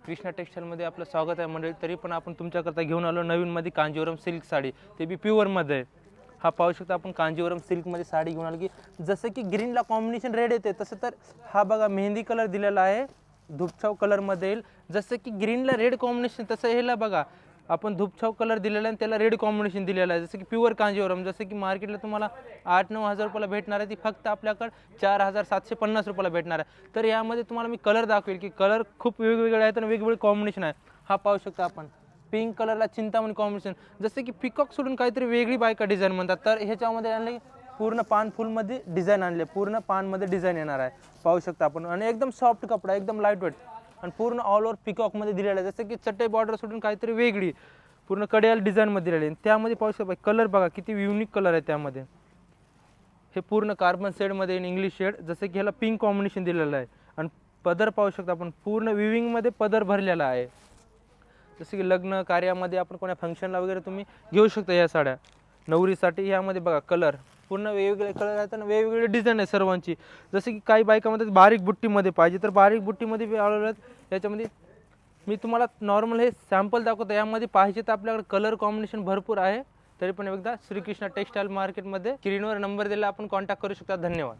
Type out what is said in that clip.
कृष्णा टेक्सटाईलमध्ये आपलं स्वागत आहे मंडळी. तरी पण आपण तुमच्याकरता घेऊन आलो नवीनमध्ये कांजीवरम सिल्क साडी, ते बी प्युअरमध्ये. हा पाहू शकता आपण कांजीवरम सिल्कमध्ये साडी घेऊन आलो की जसं की ग्रीनला कॉम्बिनेशन रेड येते तसं तर हा बघा मेहंदी कलर दिलेला आहे, धुपछाव कलरमध्ये येईल. जसं की ग्रीनला रेड कॉम्बिनेशन तसं ह्याला बघा आपण धुपछाव कलर दिलेला आहे, त्याला रेड कॉम्बिनेशन दिलेलं आहे. जसं की प्युअर कांजीवरम, जसं की मार्केटला तुम्हाला 8-9 हजार रुपयाला भेटणार आहे, ती फक्त आपल्याकडे 4,750 रुपयाला भेटणार आहे. तर यामध्ये तुम्हाला मी कलर दाखवेल की कलर खूप वेगवेगळे आहेत आणि वेगवेगळे कॉम्बिनेशन आहे. हा पाहू शकता आपण पिंक कलरला चिंतामणी कॉम्बिनेशन, जसं की पिकॉक सोडून काहीतरी वेगळी बायका डिझाईन म्हणतात. तर ह्याच्यामध्ये आणले पूर्ण पान फुलमध्ये डिझाईन आणले, पूर्ण पानमध्ये डिझाईन येणार आहे. पाहू शकता आपण आणि एकदम सॉफ्ट कपडा, एकदम लाईट वेट आणि पूर्ण ऑल ओव्हर पिकॉकमध्ये दिलेलं आहे. जसं की चटई बॉर्डर सोडून काहीतरी वेगळी पूर्ण कडेयाल डिझाईनमध्ये दिलेली आहे. त्यामध्ये पाहू शकता कलर बघा किती युनिक कलर आहे त्यामध्ये. हे पूर्ण कार्बन शेडमध्ये इंग्लिश शेड, जसं की ह्याला पिंक कॉम्बिनेशन दिलेलं आहे. आणि पदर पाहू शकता आपण पूर्ण विविंगमध्ये पदर भरलेला आहे. जसं की लग्न कार्यामध्ये आपण कोणा फंक्शनला वगैरे तुम्ही घेऊ शकता या साड्या नवरीसाठी. यामध्ये बघा कलर पूर्ण वेगवेगळे कलर आहेत आणि वेगवेगळे डिझाईन आहे सर्वांची. जसं की काही बायकामध्ये बारीक बुट्टीमध्ये पाहिजे तर बारीक बुट्टीमध्ये बी आलेलं आहेत. याच्यामध्ये मी तुम्हाला नॉर्मल हे सॅम्पल दाखवतो, यामध्ये पाहिजे तर आपल्याकडे कलर कॉम्बिनेशन भरपूर आहे. तरी पण एकदा श्रीकृष्णा टेक्सटाईल मार्केटमध्ये स्क्रीनवर नंबर दिला, आपण कॉन्टॅक्ट करू शकता. धन्यवाद.